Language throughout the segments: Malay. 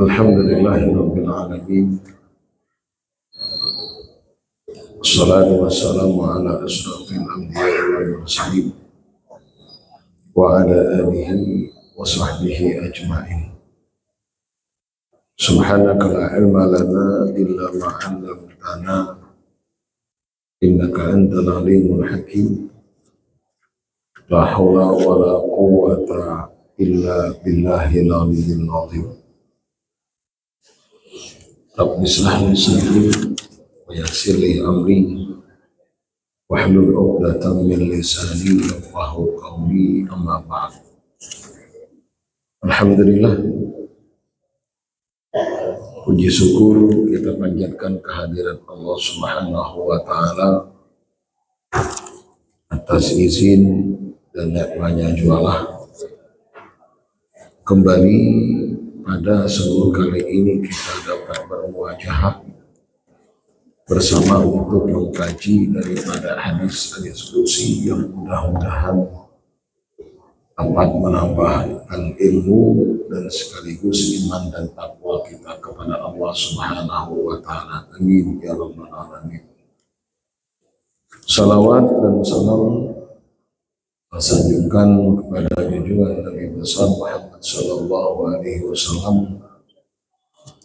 Alhamdulillahirabbil alamin. Wassalatu wassalamu ala asyrafil anbiya'i wal mursalin wa ala alihi wa sahbihi ajma'in. Subhanaka la ilma lana illa ma 'allamtana innaka antal alimul hakim. La haula wa la quwwata illa billahil aliyyil azim. Rabbi shrah li sadri wa yassir li amri wahlul 'uqdatam min lisani yafqahu qawli, amma ba'd. Alhamdulillah, puji syukur kita panjatkan kehadirat Allah Subhanahu wa taala atas izin dan nikmatnya jualah. Kembali pada seluruh kali ini kita dapat bermuajahah bersama untuk mengkaji daripada hadis-hadis qudsi yang mudah-mudahan dapat menambahkan ilmu dan sekaligus iman dan takwa kita kepada Allah Subhanahu wa taala. Amin ya rabbal alamin. Salawat dan salam sanjungan kepada junjungan Nabi besar Muhammad sallallahu alaihi wasallam.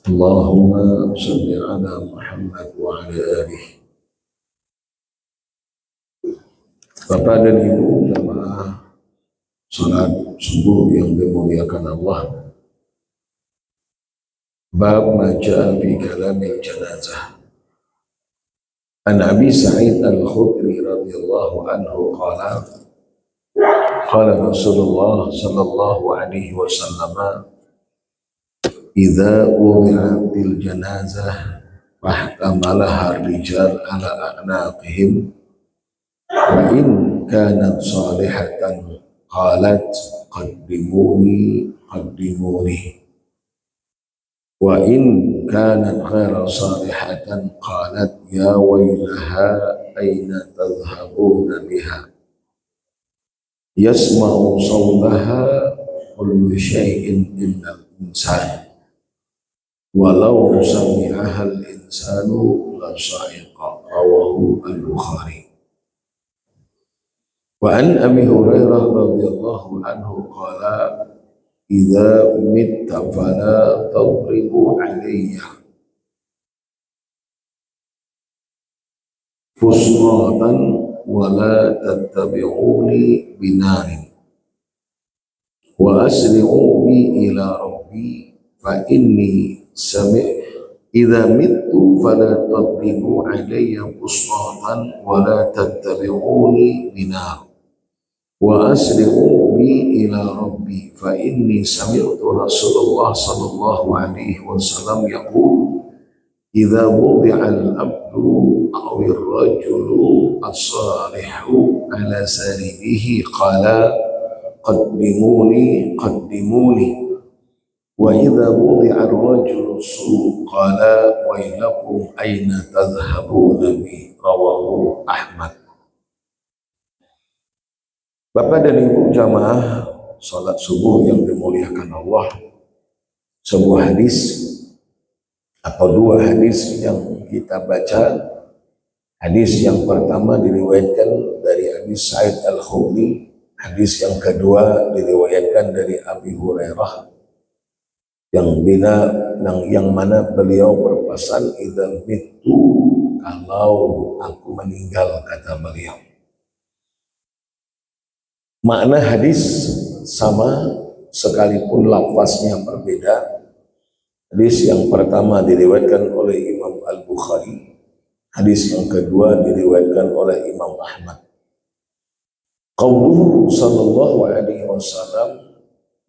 Allahumma shalli ala Muhammad wa ala alihi. Bapak dan Ibu jamaah salat subuh yang dimuliakan Allah. Bab ma jaa fi kalamil janazah. An Abi Sa'id Al-Khudri radhiyallahu anhu qala qala Rasulullah sallallahu alaihi wasallam idza wudi'atil janazah fahtamalaha ar-rijal ala a'naqihim wa in kanat salihatan qalat qaddimuni qaddimuni wa in kanat ghaira salihatan qalat ya waylaha aina tadhhabuna biha yasma'u sawtaha kullu syai'in innal insan walau sami'ahal insanu la sa'iqa. Rawahu al-Bukhari. Wa an Abi Hurairah radhiyallahu anhu qala idza mitta fala tadribu alayya fusratan wala tattabi'uni binarin wa asri'u bi ila rabbi fa inni idza mittu fala tadribu alayya fusratan wala tattabi'uni binar wa asri'u bi ila rabbi fa inni sami'tu Rasulullah sallallahu alaihi wasallam yaqul idza wudi'al abdu aw ar-rajulu as-salihu ala saribihi qala qaddimuni qaddimuni wa idza wudi'a ar-rajulu su qala wailakum aina tadhhabuna bi. Rawahu Ahmad. Bapak dan Ibu jamaah salat subuh yang dimuliakan Allah, sebuah hadis atau dua hadis yang kita baca. Hadis yang pertama diriwayatkan dari Abi Sa'id Al-Khudri, hadis yang kedua diriwayatkan dari Abi Hurairah yang mana beliau berpesan idzal mitu, kalau aku meninggal, kata beliau. Makna hadis sama sekalipun lafaznya berbeda. Hadis yang pertama diriwayatkan oleh Imam Al-Bukhari, hadis yang kedua diriwayatkan oleh Imam Ahmad. Qauluhu sallallahu alaihi wasallam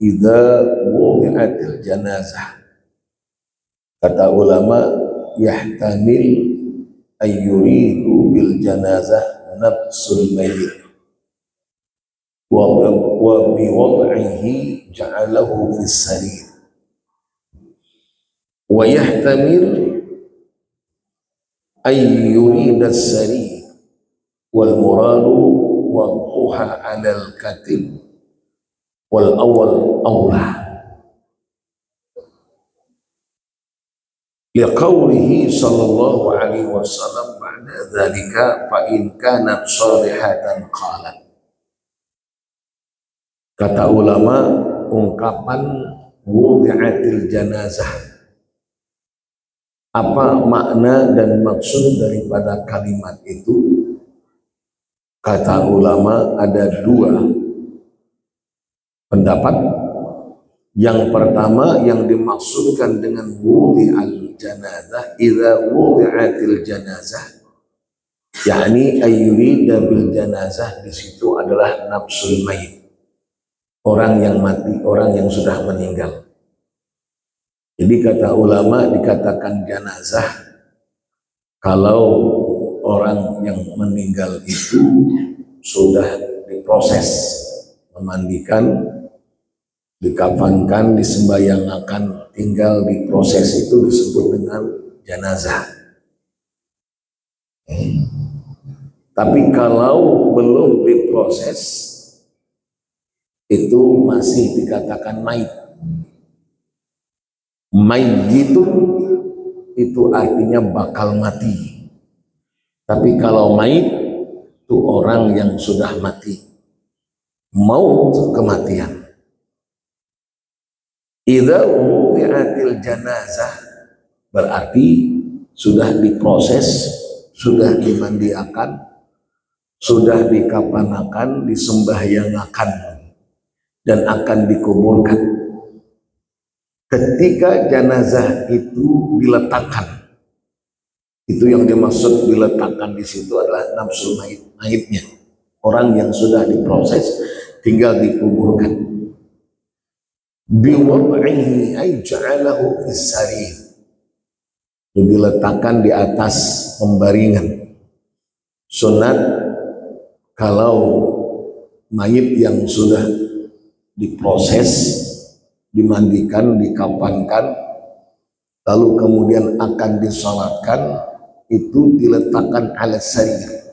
idza wudi'atil janazah. Kata ulama yahtamil ayyuridu bil janazah nafsul mayyit wa bi wad'ihi ja'alahu fis sarir wa yahtamil ayyurida as-sarir wal muradu wad'uha 'alal katil wal awal awlah liqaulihi sallallahu alaihi wasallam ba'da dzalika fa in kanat shalihatan qalat. Kata ulama, ungkapan wudi'atil janazah, apa makna dan maksud daripada kalimat itu? Kata ulama ada dua pendapat. Yang pertama, yang dimaksudkan dengan wudi'al janazah, idza wudi'atil janazah, yakni ayyurida bil janazah, di situ adalah nafsul mayit, orang yang mati, orang yang sudah meninggal. Jadi kata ulama, dikatakan janazah kalau orang yang meninggal itu sudah diproses, memandikan, dikafankan, disembayangakan, tinggal diproses, itu disebut dengan janazah. Tapi kalau belum diproses, itu masih dikatakan mayit. Mayyitun itu artinya bakal mati. Tapi kalau mayit itu orang yang sudah mati, maut, kematian. Idza wudi'atil janazah berarti sudah diproses, sudah dimandiakan, sudah dikafanakan, disembahyangakan, dan akan dikuburkan. Ketika jenazah itu diletakkan, itu yang dimaksud diletakkan di situ adalah nafsu mayitnya, orang yang sudah diproses, tinggal dikuburkan. Biwad'ihi ay ja'alahu fis sarir, diletakkan di atas pembaringan. Sunat kalau mayit yang sudah diproses, dimandikan, dikafankan, lalu kemudian akan disalatkan, itu diletakkan ala sarir,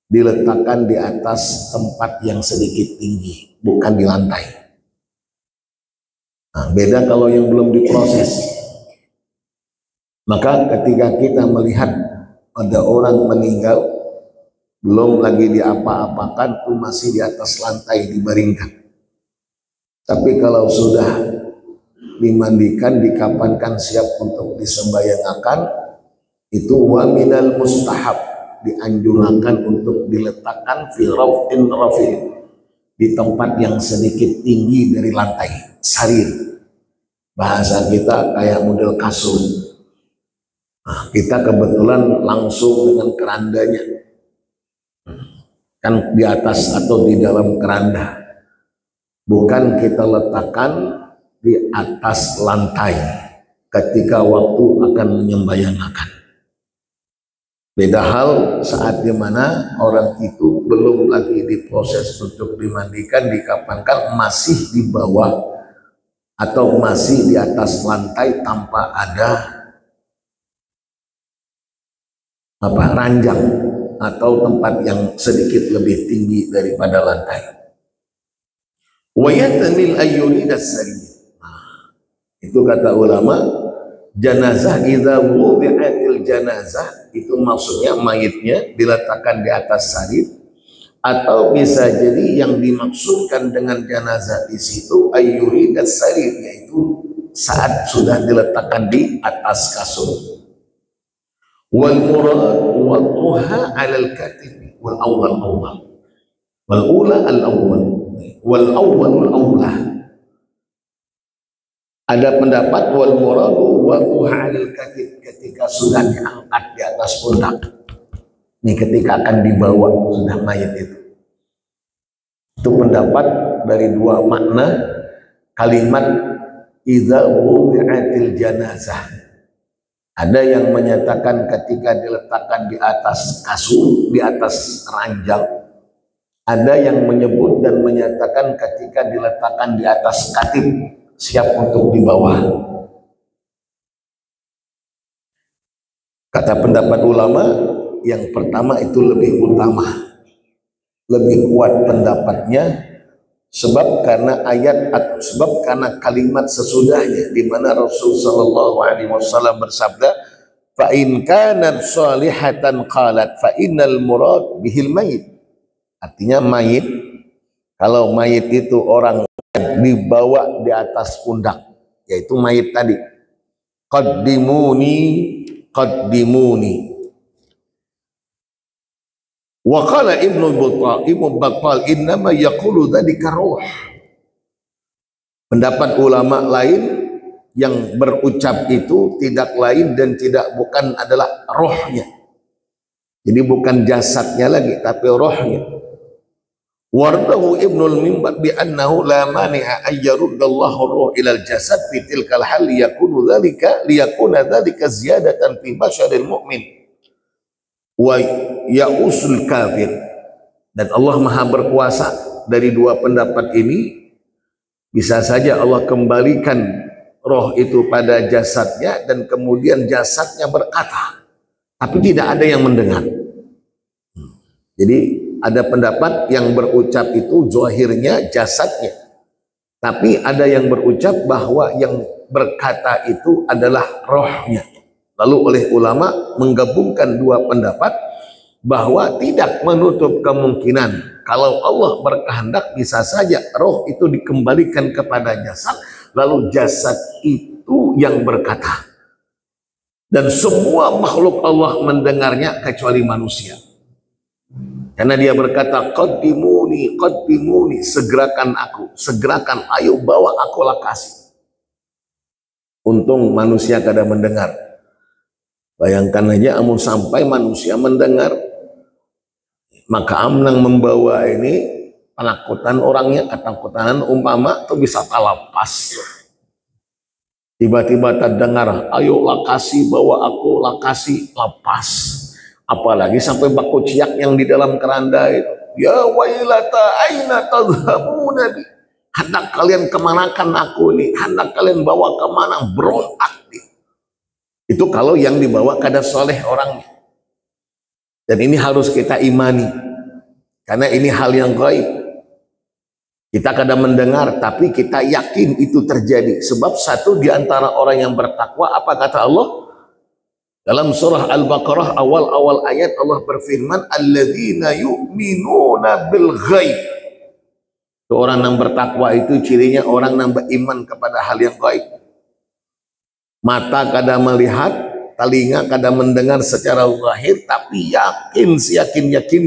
diletakkan di atas tempat yang sedikit tinggi, bukan di lantai. Nah, beda kalau yang belum diproses. Maka ketika kita melihat ada orang meninggal, belum lagi diapa-apakan, itu masih di atas lantai dibaringkan. Tapi kalau sudah dimandikan, dikafankan, siap untuk disembayangakan, itu wa minal mustahab, dianjurkan untuk diletakkan fi raf'in rafi', di tempat yang sedikit tinggi dari lantai, sarir. Bahasa kita kayak model kasur. Nah, kita kebetulan langsung dengan kerandanya, kan di atas atau di dalam keranda. Bukan kita letakkan di atas lantai ketika waktu akan menyembahyangakan. Beda hal saat dimana orang itu belum lagi diproses untuk dimandikan, dikafankan, masih di bawah atau masih di atas lantai tanpa ada ranjang atau tempat yang sedikit lebih tinggi daripada lantai. Wayatanil ayyuridas sarir. Itu kata ulama, janazah idza wudi'atil janazah itu maksudnya mayitnya diletakkan di atas sarir, atau bisa jadi yang dimaksudkan dengan janazah di situ ayyuridas sarir, yaitu saat sudah diletakkan di atas kasur. Wal murad wad'uha 'alal katif wal awwal awwal wal ula al awwal wal awwalul awlah. Ada pendapat wal muradu wa uhalil katif, ketika sudah diangkat di atas pundak. Ini ketika akan dibawa sudah mayat itu. Itu pendapat dari dua makna kalimat idza wudi'atil janazah. Ada yang menyatakan ketika diletakkan di atas kasur, di atas ranjang. Ada yang menyebut dan menyatakan ketika diletakkan di atas katif, siap untuk dibawa. Kata pendapat ulama, yang pertama itu lebih utama, lebih kuat pendapatnya, Sebab karena ayat atau sebab karena kalimat sesudahnya di mana Rasul sallallahu alaihi wasallam bersabda, fa in kanat salihatan qalat fa innal murad bihil mayit. Artinya mayit, kalau mayit itu orang yang dibawa di atas pundak, yaitu mayit tadi. Qaddimuni qaddimuni. Wa qala Ibnu Battal innama yaqulu dzalika ruh. Pendapat ulama lain yang berucap itu tidak lain dan tidak bukan adalah rohnya. Jadi bukan jasadnya lagi tapi rohnya. Wardahu Ibnul Mimbat bi annahu la mani'a ay yaruddallahu ruh ila al-jasad fi tilkal hal liyakuna dzalika ziyadatan fi basyaril mu'min wa ya'usul kafir. Dan Allah maha berkuasa. Dari dua pendapat ini bisa saja Allah kembalikan roh itu pada jasadnya dan kemudian jasadnya berkata, tapi tidak ada yang mendengar. Jadi ada pendapat yang berucap itu zahirnya jasadnya, tapi ada yang berucap bahwa yang berkata itu adalah rohnya. Lalu oleh ulama menggabungkan dua pendapat bahwa tidak menutup kemungkinan kalau Allah berkehendak bisa saja roh itu dikembalikan kepada jasad, lalu jasad itu yang berkata. Dan semua makhluk Allah mendengarnya kecuali manusia. Karena dia berkata, qaddimuni qaddimuni, segerakan aku, segerakan, ayo bawa aku lakasi. Untung manusia kada mendengar. Bayangkan aja amun sampai manusia mendengar, maka amnang membawa ini penakutan orangnya, ketakutan umpama itu bisa talapas. Tiba-tiba terdengar, ayo lakasi, bawa aku lakasi, lepas. Apalagi sampai baku ciak yang di dalam keranda itu, ya wailata aina tadhhabuna bi, hendak kalian kemanakan aku ini, hendak kalian bawa kemana, berontak. Itu kalau yang dibawa kada soleh orangnya. Dan ini harus kita imani, karena ini hal yang gaib. Kita kadang mendengar tapi kita yakin itu terjadi. Sebab satu di antara orang yang bertakwa, apa kata Allah dalam surah Al-Baqarah awal-awal ayat, Allah berfirman, alladzina yu'minuna bil ghaib. Orang yang bertakwa itu cirinya orang yang beriman kepada hal yang gaib. Mata kadang melihat, telinga kadang mendengar secara zahir, tapi yakin, yakin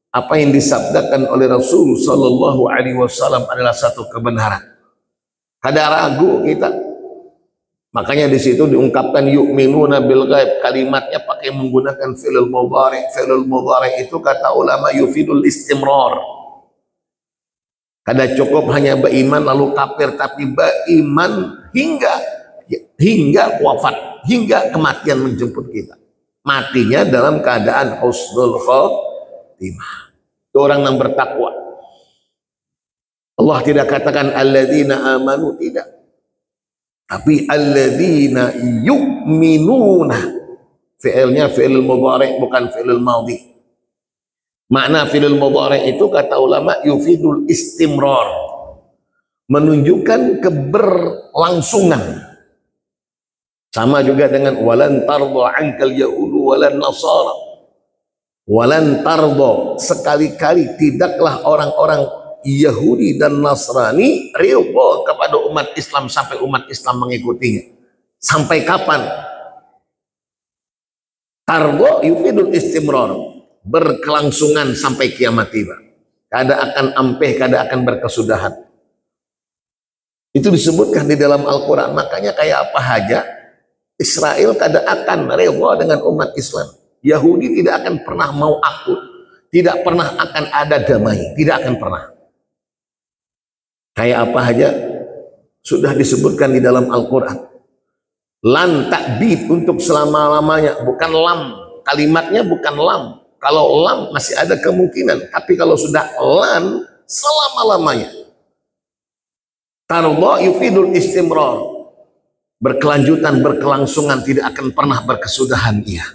apa yang disabdakan oleh Rasul sallallahu alaihi wasallam adalah satu kebenaran. Kada ragu kita. Makanya di situ diungkapkan yu'minuna bil ghaib, kalimatnya pakai menggunakan fi'il mudhari'. Fi'il mudhari' itu kata ulama yufidul istimrar. Kada cukup hanya beriman lalu kafir, tapi beriman hingga wafat, hingga kematian menjemput kita. Matinya dalam keadaan husnul khotimah. Itu orang yang bertakwa. Allah tidak katakan alladzina amanu, tidak. Tapi alladzina yu'minuna. Fi'ilnya fi'il mudhari' bukan fi'il madhi. Makna fi'il mudhari' itu kata ulama yufidul istimrar. Menunjukkan keberlangsungan. Sama juga dengan walan tarda ankal yahudu walan nasara. Walan tarda, sekali-kali tidaklah orang-orang Yahudi dan Nasrani ridha kepada umat Islam sampai umat Islam mengikutinya. Sampai kapan? Tarda yufidul istimrar, berkelangsungan sampai kiamat tiba. Kada akan ampeh, kada akan berkesudahan. Itu disebutkan di dalam Al-Quran. Makanya kayak apa aja Israel kada akan rela dengan umat Islam. Yahudi tidak akan pernah mau akur, tidak pernah akan ada damai, tidak akan pernah. Kayak apa aja sudah disebutkan di dalam Al-Quran. Lan ta'bid, untuk selama-lamanya, bukan lam. Kalimatnya bukan lam. Kalau lam masih ada kemungkinan, tapi kalau sudah lan, selama-lamanya. Tarda yufidul istimrar, berkelanjutan, berkelangsungan, tidak akan pernah berkesudahan ia.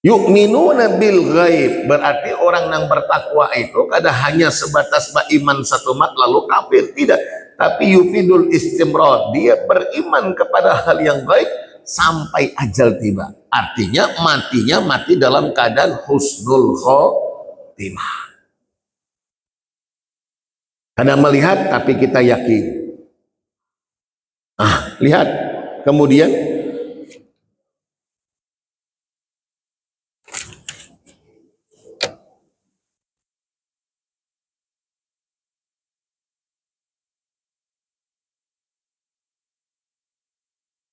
Yu'minuna bil ghaib, berarti orang yang bertakwa itu kada hanya sebatas beriman satu mat lalu kafir, tidak, tapi yufidul istimrar, dia beriman kepada hal yang gaib sampai ajal tiba, artinya matinya mati dalam keadaan husnul khotimah. Kada melihat tapi kita yakin. Lihat kemudian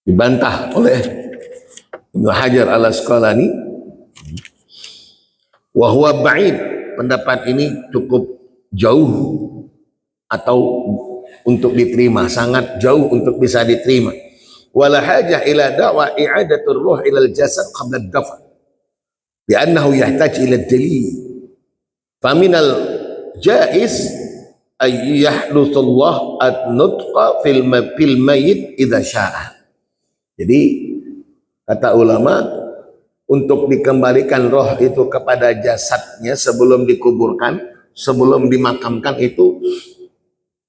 dibantah oleh Ibnu Hajar al-Asqalani, wa huwa ba'id, pendapat ini cukup jauh atau untuk diterima, sangat jauh untuk bisa diterima. Wala hajah ila da'wa i'adatur ruh ila al-jasad qabla ad-dafn li'annahu yahtaj ila ad-dalil. Faminal jaiz ay yahdutsullah an-nutqa fil mayyit idza sya'a. Jadi kata ulama, untuk dikembalikan roh itu kepada jasadnya sebelum dikuburkan, sebelum dimakamkan itu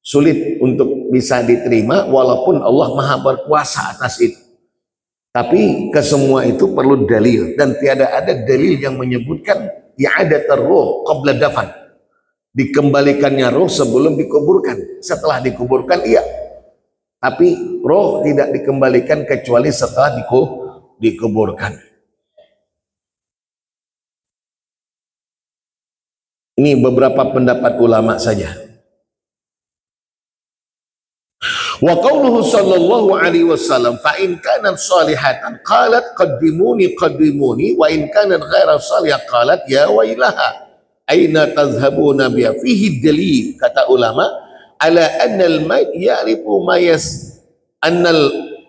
sulit untuk bisa diterima, walaupun Allah maha berkuasa atas itu. Tapi kesemua itu perlu dalil, dan tiada ada dalil yang menyebutkan i'adatur ruh qabla dafan, dikembalikannya roh sebelum dikuburkan. Setelah dikuburkan iya, tapi roh tidak dikembalikan kecuali setelah dikuburkan. Ini beberapa pendapat ulama saja. Wa qauluhu sallallahu alaihi wasallam fa in kanat salihatan qalat qaddimuni qaddimuni wa in kanat ghaira salihah qalat ya wailaha aina tadhhabuna biha. Fihi dalil, kata ulama, ala annal mayt ya'rifu ma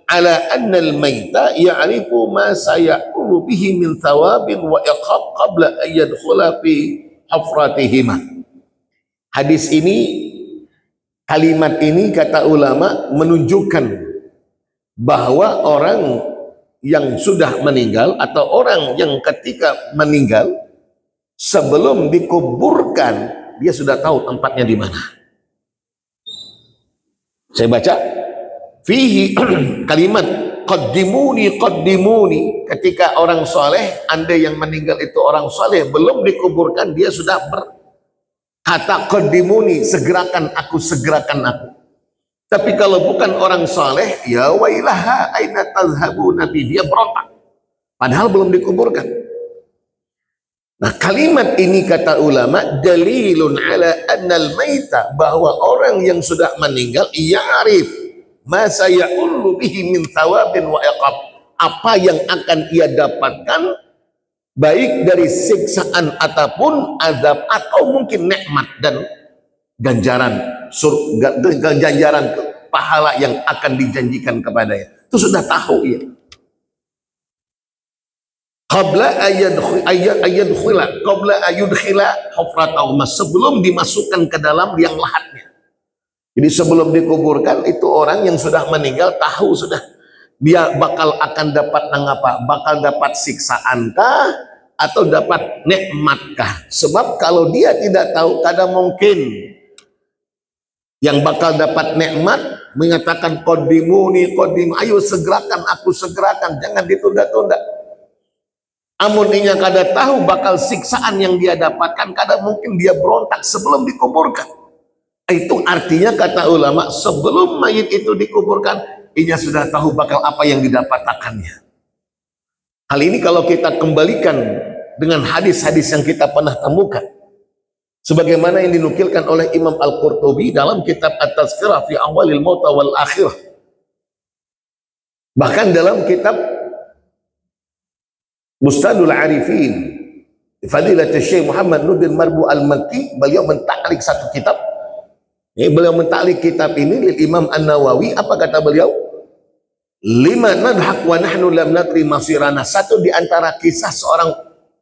ala annal mayta ya'rifu ma sayaqulu bihi min thawabin wa iqab qabla an yadkhula fi hafratihima. Hadis ini, kalimat ini kata ulama menunjukkan bahwa orang yang sudah meninggal atau orang yang ketika meninggal sebelum dikuburkan dia sudah tahu tempatnya di mana. Saya baca fihi kalimat qaddimuni qaddimuni, ketika orang soleh, andai yang meninggal itu orang soleh belum dikuburkan dia sudah berkata qaddimuni, segerakan aku, segerakan aku. Tapi kalau bukan orang soleh, ya wailaha aina tazhabuna bi, dia berontak padahal belum dikuburkan. Nah, kalimat ini kata ulama dalilun ala annal maita, bahwa orang yang sudah meninggal ya'rif ma sayaqulu bihi min thawabin wa iqab, apa yang akan ia dapatkan baik dari siksaan ataupun azab, atau mungkin nikmat dan ganjaran surga, ganjaran pahala yang akan dijanjikan kepadanya. Itu sudah tahu ia. Qabla ayadkhila qabla ayudkhila hufratahum, sebelum dimasukkan ke dalam liang lahatnya. Jadi sebelum dikuburkan itu orang yang sudah meninggal tahu sudah dia bakal akan dapat apa? Bakal dapat siksaankah atau dapat nikmatkah? Sebab kalau dia tidak tahu, kadang mungkin yang bakal dapat nikmat mengatakan qaddimuni qaddim, ayo segerakan aku, segerakan, jangan ditunda-tunda. Amun inya kada tahu bakal siksaan yang dia dapatkan, kadang mungkin dia berontak sebelum dikuburkan. Itu artinya kata ulama, sebelum mayit itu dikuburkan inya sudah tahu bakal apa yang didapatkannya. Hal ini kalau kita kembalikan dengan hadis-hadis yang kita pernah temukan, sebagaimana yang dinukilkan oleh Imam Al-Qurtubi dalam kitab At-Tazkirah fi Awalil Mauta wal Akhirah, bahkan dalam kitab Bustadul Arifin Fadilat Syekh Muhammad Nuddin Marbu Al-Makki, beliau mentaklik satu kitab. Beliau mentaklik kitab ini lil Imam An-Nawawi. Apa kata beliau? Lima nadhak wa nahnu lam natri masirana. Satu di antara kisah seorang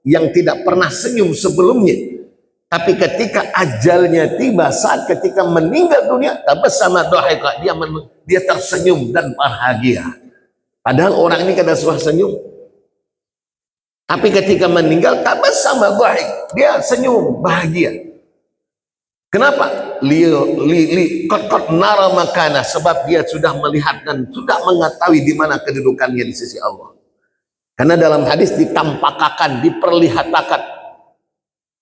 yang tidak pernah senyum sebelumnya, tapi ketika ajalnya tiba, saat ketika meninggal dunia, tabassama dhahika, dia tersenyum dan bahagia. Padahal orang ini kada suah senyum. Tapi ketika meninggal tabassama dhahik, dia senyum bahagia. Kenapa? Qad nara makana, sebab dia sudah melihat dan sudah mengetahui di mana kedudukannya di sisi Allah. Karena dalam hadis ditampakkan, diperlihatkan.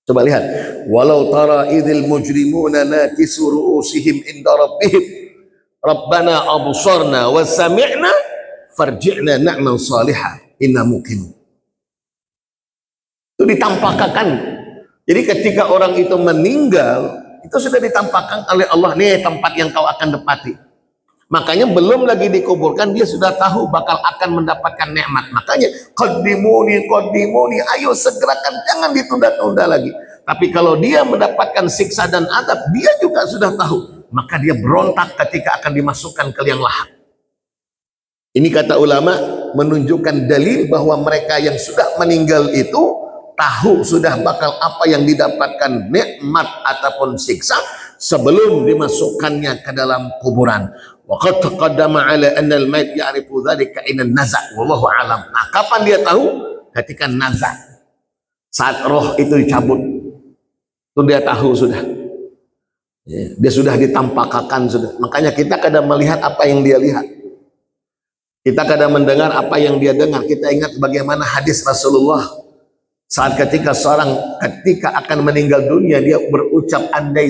Coba lihat, walau tara idzil mujrimuna nakisu ru'usihim inda rabbihim rabbana absarna wa sami'na farji'na na'mal salihah inna muqim. Itu ditampakkan. Jadi ketika orang itu meninggal, itu sudah ditampakkan oleh Allah, nih tempat yang kau akan dapati. Makanya belum lagi dikuburkan, dia sudah tahu bakal akan mendapatkan nikmat. Makanya qaddimuni, ayo segerakan, jangan ditunda-tunda lagi. Tapi kalau dia mendapatkan siksa dan adab, dia juga sudah tahu, maka dia berontak ketika akan dimasukkan ke liang lahat. Ini kata ulama menunjukkan dalil bahwa mereka yang sudah meninggal itu tahu sudah bakal apa yang didapatkan, nikmat ataupun siksa, sebelum dimasukkannya ke dalam kuburan. Wa qad taqaddama ala anna al-mayt ya'rifu dzalika inna naza' wallahu alam. Nah, kapan dia tahu? Ketika naza', saat roh itu dicabut, itu dia tahu sudah. Dia sudah ditampakkan sudah. Makanya kita kadang melihat apa yang dia lihat. Kita kadang mendengar apa yang dia dengar. Kita ingat bagaimana hadis Rasulullah saat ketika akan meninggal dunia, dia berucap andai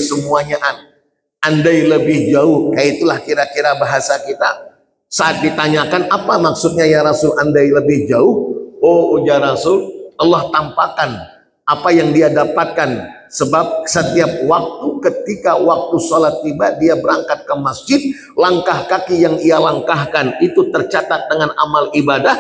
semuanya andai lebih jauh. Kayak itulah kira-kira bahasa kita. Saat ditanyakan apa maksudnya ya Rasul andai lebih jauh, oh ujar Rasul, Allah tampakkan apa yang dia dapatkan. Sebab setiap waktu ketika waktu sholat tiba, dia berangkat ke masjid, langkah kaki yang ia langkahkan itu tercatat dengan amal ibadah,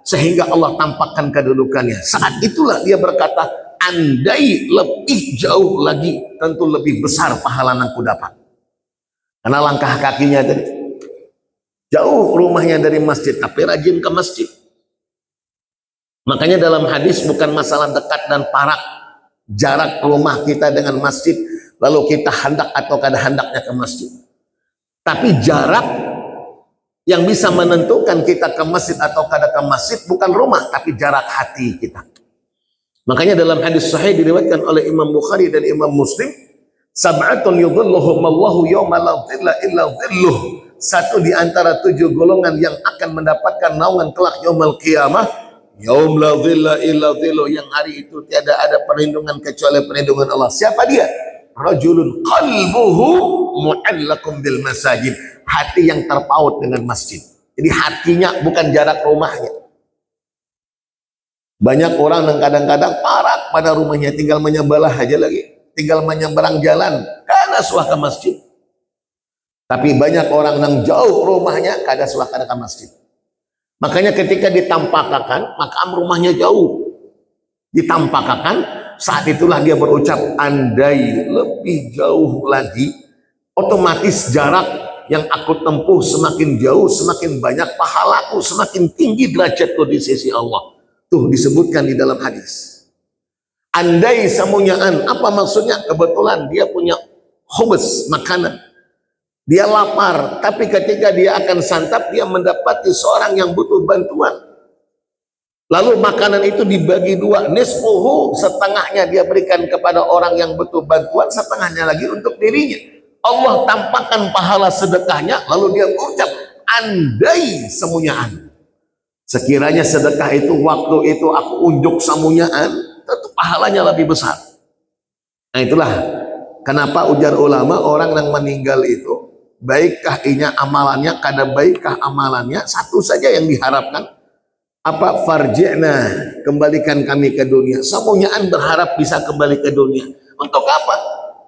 sehingga Allah tampakkan kedudukannya. Saat itulah dia berkata, andai lebih jauh lagi, tentu lebih besar pahala yang aku dapat. Karena langkah kakinya tadi jauh, rumahnya dari masjid, tapi rajin ke masjid. Makanya dalam hadis bukan masalah dekat dan parak, jarak rumah kita dengan masjid, lalu kita hendak atau kada hendaknya ke masjid. Tapi jarak yang bisa menentukan kita ke masjid atau kada ke masjid bukan rumah, tapi jarak hati kita. Makanya dalam hadis sahih diriwayatkan oleh Imam Bukhari dan Imam Muslim, sab'atun yudhilluhumullahu yawma la dhilla illa dhilluh. Satu di antara 7 golongan yang akan mendapatkan naungan kelak yaumul qiyamah, yaum la dhilla illa dhilluh, yang hari itu tiada ada perlindungan kecuali perlindungan Allah. Siapa dia? Rajulun qalbuhu mu'allaqun bil masajid, hati yang terpaut dengan masjid. Jadi hatinya bukan jarak rumahnya. Banyak orang yang kadang-kadang parak pada rumahnya, tinggal menyebelah aja lagi, tinggal menyeberang jalan karena suah ke masjid. Tapi banyak orang yang jauh rumahnya kada suah kada ke masjid. Makanya ketika ditampakkan makam rumahnya jauh, ditampakkan, saat itulah dia berucap andai lebih jauh lagi, otomatis jarak yang aku tempuh semakin jauh, semakin banyak pahalaku, semakin tinggi derajatku di sisi Allah. Tuh disebutkan di dalam hadis. Andai semunyaan, apa maksudnya? Kebetulan dia punya khubz, makanan. Dia lapar, tapi ketika dia akan santap, dia mendapati seorang yang butuh bantuan. Lalu makanan itu dibagi 2, nisfuhu, setengahnya dia berikan kepada orang yang butuh bantuan, setengahnya lagi untuk dirinya. Allah tampakkan pahala sedekahnya, lalu dia mengucap andai semunyaan. Sekiranya sedekah itu waktu itu aku unjuk semunyaan, tentu pahalanya lebih besar. Nah itulah kenapa ujar ulama, orang yang meninggal itu baikkah inya amalannya, kada baikkah amalannya, satu saja yang diharapkan, apa? Farji'na, kembalikan kami ke dunia. Semunyaan berharap bisa kembali ke dunia. Untuk apa?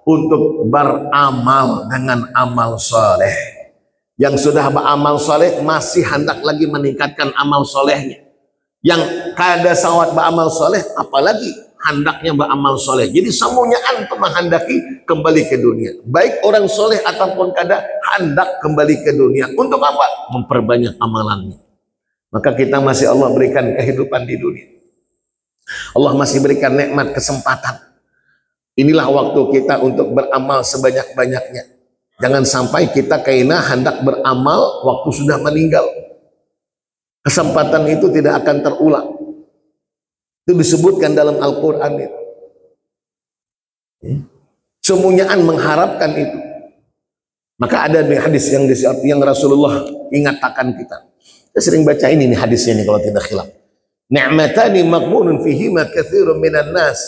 Untuk beramal dengan amal soleh. Yang sudah beramal soleh masih hendak lagi meningkatkan amal solehnya. Yang kada sawat beramal soleh, apalagi hendaknya beramal soleh. Jadi semunyaan menghendaki kembali ke dunia. Baik orang soleh ataupun kada hendak kembali ke dunia. Untuk apa? Memperbanyak amalannya. Maka kita masih Allah berikan kehidupan di dunia. Allah masih berikan nikmat kesempatan. Inilah waktu kita untuk beramal sebanyak-banyaknya. Jangan sampai kita kaina hendak beramal waktu sudah meninggal. Kesempatan itu tidak akan terulang. Itu disebutkan dalam Al-Quran itu. Semuanya mengharapkan itu. Maka ada di hadis yang Rasulullah ingatkan kita. Kita sering baca ini nih hadisnya nih kalau tidak khilaf. Ni'matani maghbunun fihima katsirun minan nas.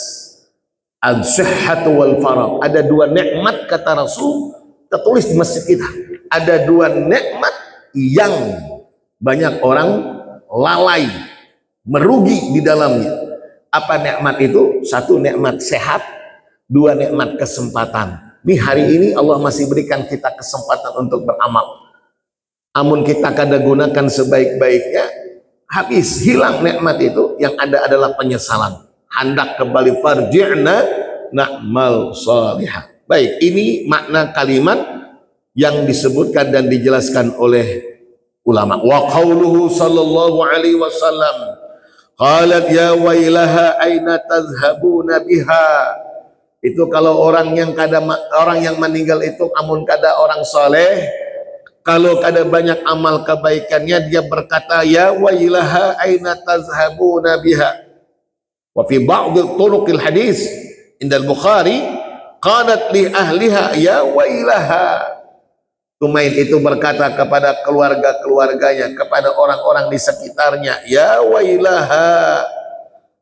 Al-sihhatu wal faragh. Ada dua nikmat kata Rasul, tertulis di masjid kita. Ada dua nikmat yang banyak orang lalai, merugi di dalamnya. Apa nikmat itu? Satu nikmat sehat, dua nikmat kesempatan. Di hari ini Allah masih berikan kita kesempatan untuk beramal. Amun kita kada gunakan sebaik-baiknya, habis, hilang nikmat itu. Yang ada adalah penyesalan. Hendak kembali farji'na na'mal salihah. Baik, ini makna kalimat yang disebutkan dan dijelaskan oleh ulama. Wa qauluhu sallallahu alaihi wasallam, qalat ya wailaha aina tazhabuna biha. Itu kalau orang yang meninggal itu amun kada orang soleh, kalau kada banyak amal kebaikannya, dia berkata ya wailaha aina tazhabuna biha. Wa fi ba'd turuqil hadis indal Bukhari qalat li ahliha ya wailaha. Tumain itu berkata kepada keluarga-keluarganya, kepada orang-orang di sekitarnya, ya wailaha,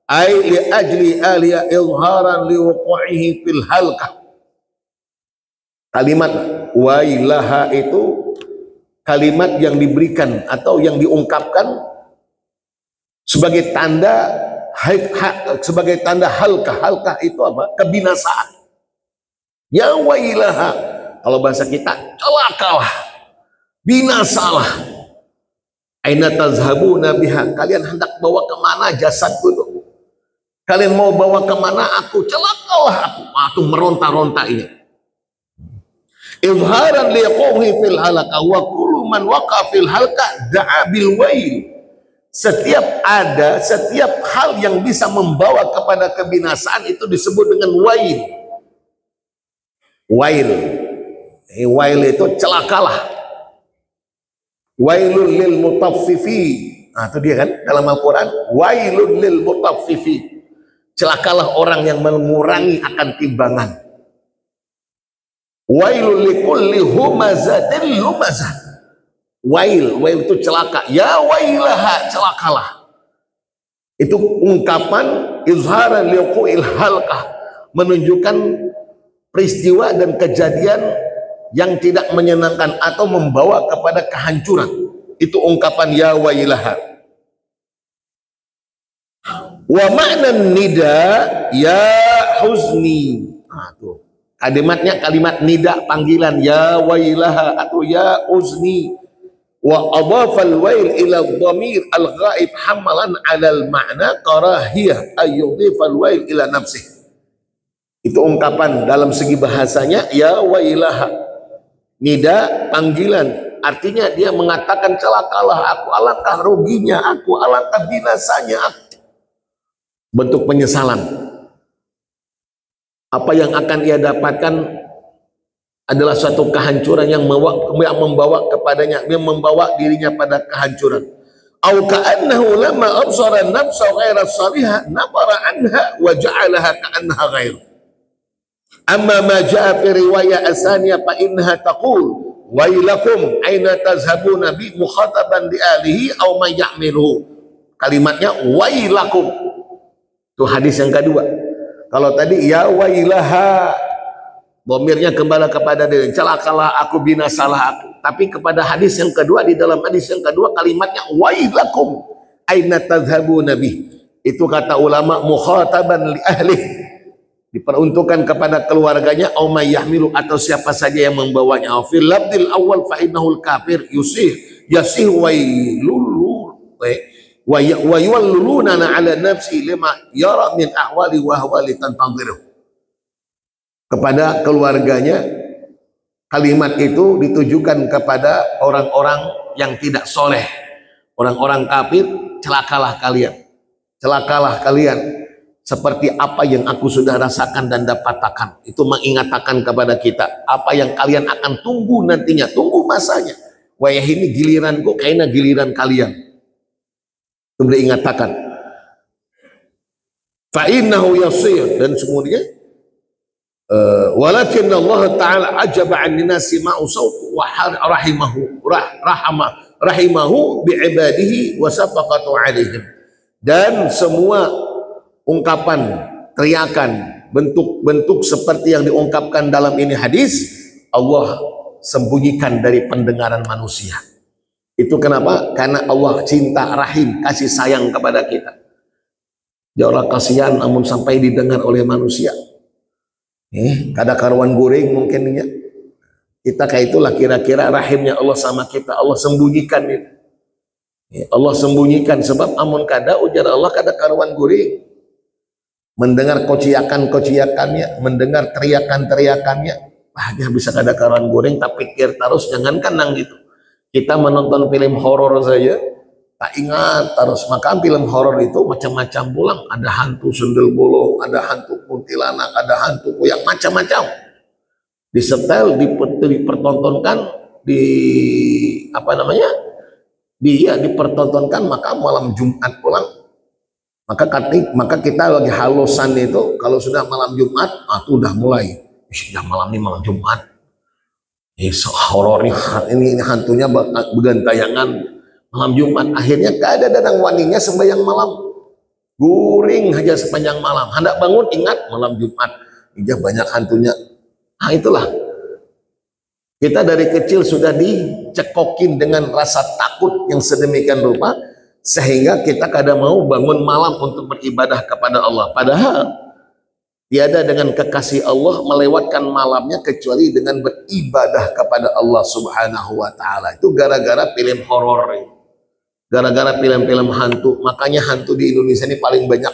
ai li ajli aliya izharan li wuqu'ihi fil halqah. Kalimat wailaha itu kalimat yang diberikan atau yang diungkapkan sebagai tanda halqah. Halqah itu apa? Kebinasaan. Ya wailaha, kalau bahasa kita, celakalah, binasalah. Aina tazhabuna biha, kalian hendak bawa kemana jasadku itu? Kalian mau bawa kemana aku? Celakalah aku meronta-ronta ini. Izharan liqawhi fil halaka wa kullu man waqa fil halqa da'a bil wail. Setiap hal yang bisa membawa kepada kebinasaan itu disebut dengan wail. Wail itu celakalah. Wailul lil mutaffifi. Nah, itu dia kan dalam Al-Quran. Wailul lil mutaffifi. Celakalah orang yang mengurangi akan timbangan. Wailul likulli humazatin lumazah. Wail itu celaka. Ya wailaha, celakalah. Itu ungkapan izharan liqa'il halqah, menunjukkan peristiwa dan kejadian yang tidak menyenangkan atau membawa kepada kehancuran. Itu ungkapan ya wailaha. Wa ma'na nida ya huzni. Nah, tuh. Kalimatnya kalimat nida, panggilan ya wailaha atau ya uzni. Wa adhafa al-wail ila dhamir al-ghaib hamalan 'ala al-ma'na karahiyah ay yudhifa al-wail ila nafsihi. Itu ungkapan dalam segi bahasanya ya wailaha. Nida panggilan, artinya dia mengatakan celakalah aku, alangkah ruginya aku, alangkah binasanya aku. Bentuk penyesalan. Apa yang akan ia dapatkan adalah suatu kehancuran yang membawa kepadanya, yang membawa dirinya pada kehancuran. Au ka'annahu lamma absara nafsa ghaira salihah nabara anha wa ja'alaha ka'annaha ghair. Amma ma ja'a fi riwayat asaniyah fa innaha taqul wailakum aina tazhabuna bi mukhataban li alihi aw man ya'miluhu. Kalimatnya wailakum. Itu hadis yang kedua. Kalau tadi ya wailaha, bomirnya kembali kepada diri, celakalah aku, binasalah aku. Tapi kepada hadis yang kedua, di dalam hadis yang kedua kalimatnya wailakum aina tadhhabuna bih. Itu kata ulama mukhataban li ahli, diperuntukkan kepada keluarganya au may yahmilu, atau siapa saja yang membawanya. Fil labdil awal fa innahul kafir yasih wa yuwalluluna ala nafsi lima yara min ahwali wa ahwali tantadhiru. Kepada keluarganya kalimat itu ditujukan kepada orang-orang yang tidak soleh, orang-orang kafir. Celakalah kalian seperti apa yang aku sudah rasakan dan dapatkan. Itu mengingatkan kepada kita apa yang kalian akan tunggu nantinya, tunggu masanya. Wah, ini giliranku, kayaknya giliran kalian. Itu diingatkan. fa innahu yasir, dan semuanya walakin Allah Ta'ala ajaba an nasi ma'u sawtu wa rahimahu bi'ibadihi wa safaqatu alaihim. Dan semua ungkapan, teriakan, bentuk-bentuk seperti yang diungkapkan dalam ini hadis, Allah sembunyikan dari pendengaran manusia. Itu kenapa? Karena Allah cinta, rahim, kasih sayang kepada kita. Ya Allah, kasihan namun sampai didengar oleh manusia. Kada karuan goreng mungkinnya. Kita kayak itulah kira-kira rahimnya Allah sama kita. Allah sembunyikan itu. Allah sembunyikan sebab amun kada ujar Allah kada karuan goreng. Mendengar kociakan-kociakannya, mendengar teriakan-teriakannya, dia bisa kada karuan goreng. Tak pikir terus, jangankan nang gitu. Kita menonton film horor saja, tak ingat terus. Maka film horor itu macam-macam pulang. Ada hantu sundel bolong, ada hantu kuntilanak, ada hantu yang macam-macam. Disetel, dipertontonkan, dipertontonkan. Maka malam Jumat pulang. Maka kita lagi halusan itu, kalau sudah malam Jumat, itu udah mulai. Sudah malam ini malam Jumat. Horor ini hantunya bergantayangan malam Jumat. Akhirnya kada datang waninya sembahyang malam, guring aja sepanjang malam. Hendak bangun ingat malam Jumat, banyak hantunya. Itulah kita dari kecil sudah dicekokin dengan rasa takut yang sedemikian rupa sehingga kita kada mau bangun malam untuk beribadah kepada Allah. Padahal tiada dengan kekasih Allah melewatkan malamnya kecuali dengan beribadah kepada Allah Subhanahu wa Ta'ala. Itu gara-gara film horor, gara-gara film-film hantu. Makanya hantu di Indonesia ini paling banyak.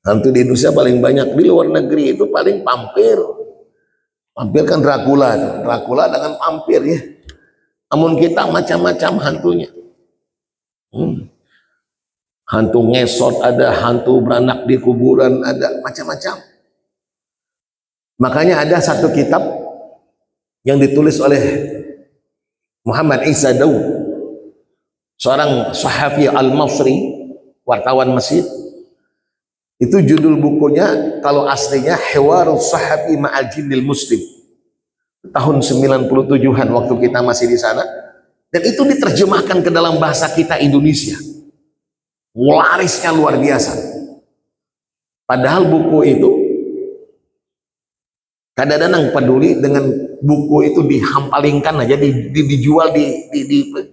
Hantu di Indonesia paling banyak. Di luar negeri itu paling pampir. Pampir kan Dracula, Dracula dengan pampir ya. Namun kita macam-macam hantunya. Hantu ngesot ada, hantu beranak di kuburan ada, macam-macam. Makanya ada satu kitab yang ditulis oleh Muhammad Isa Daud, seorang sahafi al-Masri, wartawan Mesir. Itu judul bukunya, kalau aslinya Hiwarus Sahafi Ma'al Jinnil Muslim, tahun 97-an waktu kita masih di sana. Dan itu diterjemahkan ke dalam bahasa kita Indonesia. Larisnya luar biasa. Padahal buku itu kadang-kadang peduli dengan buku itu dihampalingkan aja, dijual di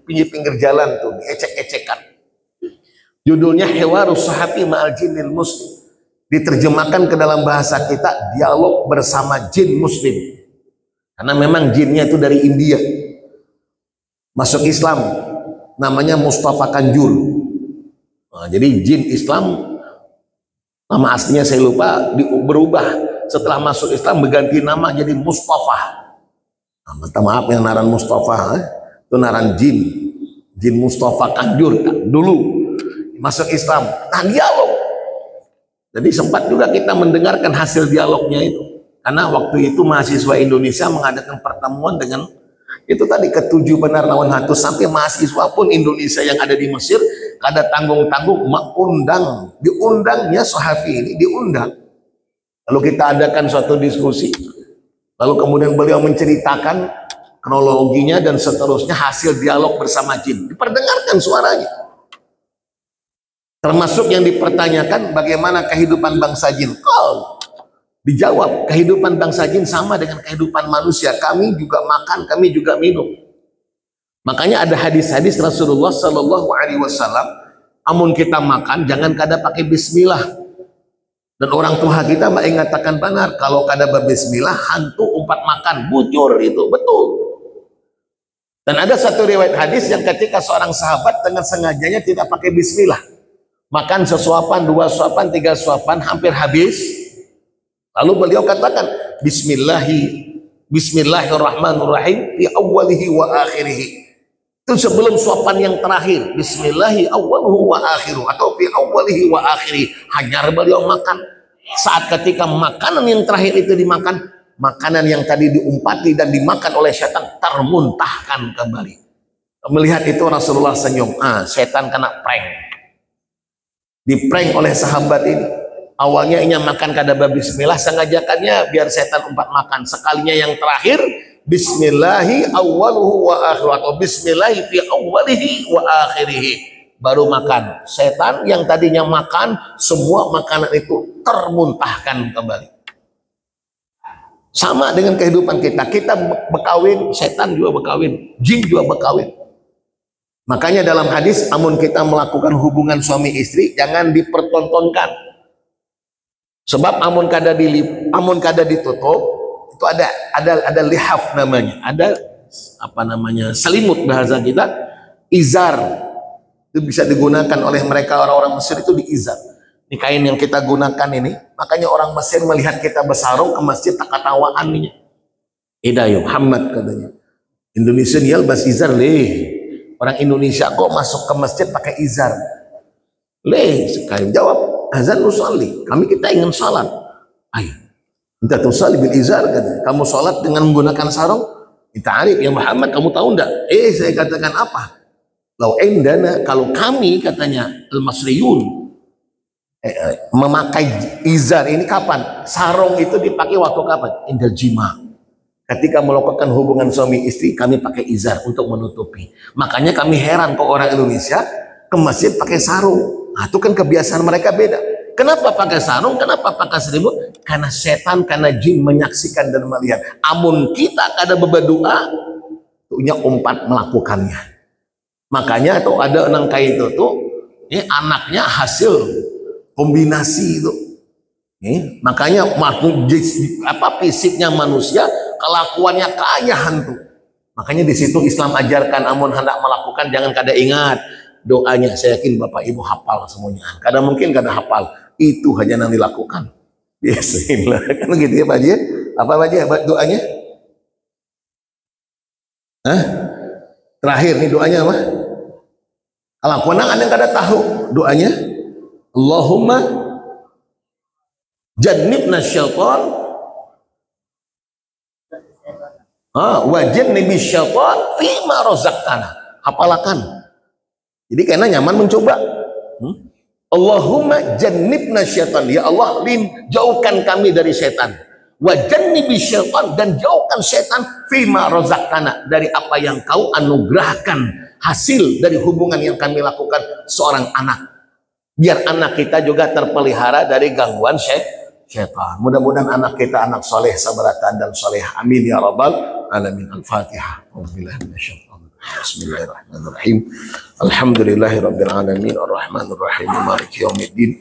pinggir-pinggir jalan tuh, diecek-ecekan. Judulnya Hiwarus Sahafi Ma'al Jinnil Muslim. Diterjemahkan ke dalam bahasa kita, dialog bersama jin muslim. Karena memang jinnya itu dari India. Masuk Islam, namanya Mustafa Kanjur. Jadi jin Islam, nama aslinya saya lupa, berubah setelah masuk Islam berganti nama jadi Mustafa. Minta maaf yang naran Mustafa, itu naran jin Mustafa Kanjur dulu masuk Islam. Nah, dialog. Jadi sempat juga kita mendengarkan hasil dialognya itu, karena waktu itu mahasiswa Indonesia mengadakan pertemuan dengan itu tadi ketujuh benar lawan hantu, sampai mahasiswa pun Indonesia yang ada di Mesir kada tanggung-tanggung diundangnya Sahafi ini diundang. Lalu kita adakan suatu diskusi, lalu kemudian beliau menceritakan kronologinya dan seterusnya, hasil dialog bersama jin diperdengarkan suaranya, termasuk yang dipertanyakan bagaimana kehidupan bangsa jin. Dijawab, kehidupan bangsa jin sama dengan kehidupan manusia, kami juga makan, kami juga minum. Makanya ada hadis-hadis Rasulullah Sallallahu Alaihi Wasallam, amun kita makan jangan kada pakai bismillah. Dan orang tua kita mengatakan benar, kalau kada berbismillah hantu umpat makan, bujur itu betul. Dan ada satu riwayat hadis yang ketika seorang sahabat dengan sengajanya tidak pakai bismillah, makan sesuapan, dua suapan, tiga suapan, hampir habis. Lalu beliau katakan Bismillahirrahmanirrahim fi awwalihi wa akhirihi. Itu sebelum suapan yang terakhir, Bismillahi awwaluhu wa akhiruh, atau fi awwalihi wa akhirihi. Hanyar beliau makan. Saat ketika makanan yang terakhir itu dimakan, makanan yang tadi diumpati dan dimakan oleh setan termuntahkan kembali. Melihat itu Rasulullah senyum. Setan kena prank. Diprank oleh sahabat ini. Awalnya ingin makan kada bismillah, sengajakannya biar setan umpat makan. Sekalinya yang terakhir, bismillahi awwaluhu wa akhiruhu, atau bismillahi fi awwalihi wa akhirihi, baru makan. Setan yang tadinya makan, semua makanan itu termuntahkan kembali. Sama dengan kehidupan kita. Kita berkawin, setan juga berkawin, jin juga berkawin. Makanya dalam hadis, amun kita melakukan hubungan suami istri, jangan dipertontonkan. Sebab amun kada ditutup, itu ada lihaf namanya, ada apa namanya, selimut bahasa kita, izar. Itu bisa digunakan oleh mereka orang-orang Mesir, itu diizar. Ini kain yang kita gunakan ini, makanya orang Mesir melihat kita bersarung ke masjid tak ketawaan nih. Hidayo Muhammad katanya. Indonesia yalbas izar leh. Orang Indonesia kok masuk ke masjid pakai izar. Leh, sekali jawab, azan nusalli, kita ingin salat. Ayo, entah tusalli bil izar, katanya. Kamu salat dengan menggunakan sarung? Kita arif ya Muhammad, kamu tahu enggak? Saya katakan apa? Lau indana, kalau kami katanya al-Masriyun memakai izar ini kapan? Sarung itu dipakai waktu kapan? Indal jima. Ketika melakukan hubungan suami istri, kami pakai izar untuk menutupi. Makanya kami heran kok orang Indonesia ke masjid pakai sarung. Nah, itu kan kebiasaan mereka beda. Kenapa pakai sarung? Kenapa pakai selimut? Karena setan, karena jin menyaksikan dan melihat. Amun kita kada berdua, tuhnya umpat melakukannya. Makanya tuh ada orang kayak itu tuh, anaknya hasil kombinasi itu. Makanya fisiknya manusia, kelakuannya kaya hantu. Makanya di situ Islam ajarkan, amun hendak melakukan jangan kada ingat doanya. Saya yakin Bapak Ibu hafal semuanya. Kadang mungkin kada hafal, itu hanya yang dilakukan. Bismillah. Kan gitu ya Pak Haji? Apa Pak Haji doanya? Terakhir nih doanya apa? Kalau konang ada yang kada tahu doanya, Allahumma jannibna syaitan wa jannibi syaitan fima razaqtana. Hafalakan. Jadi karena nyaman mencoba. Allahumma jannibna syaitan, ya Allah jauhkan kami dari setan. Wa jannibi syaitan, dan jauhkan setan fima razaqtana, dari apa yang kau anugerahkan, hasil dari hubungan yang kami lakukan seorang anak. Biar anak kita juga terpelihara dari gangguan syaitan. Mudah-mudahan anak kita anak soleh, sabaratan dan soleh. Amin ya rabbal alamin. Al-Fatihah. Bismillahirrahmanirrahim. Alhamdulillahirabbil alamin arrahmanir rahim maliki yaumiddin.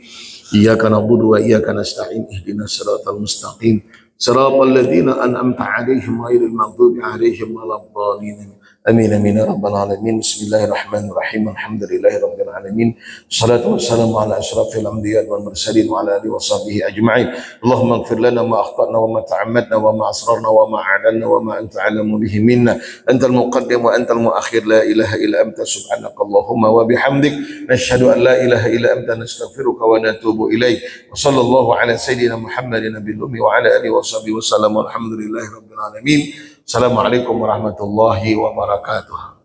Iyyaka na'budu wa iyyaka nasta'in ihdinas siratal mustaqim siratal ladzina an'amta 'alaihim ghairil maghdubi 'alaihim waladdallin. Amin amin ya rabbal alamin. Bismillahirrahmanirrahim. Alhamdulillahirabbil alamin. Shalatu wassalamu ala asyrafil anbiya wal mursalin wa ala alihi washabihi ajma'in. Allahumma ighfir lana ma akhtana wa ma ta'ammadna wa ma asrarna wa ma a'lanna wa ma anta 'alamu bihi minna. Antal muqaddim wa antal muakhir, la ilaha illa anta subhanaka Allahumma wa bihamdik nashhadu an la ilaha illa anta nastaghfiruka wa natubu ilaik. Wa sallallahu ala sayyidina Muhammadin nabiyil ummi wa ala alihi washabihi wasallam. Alhamdulillahirabbil alamin. Assalamualaikum warahmatullahi wabarakatuh.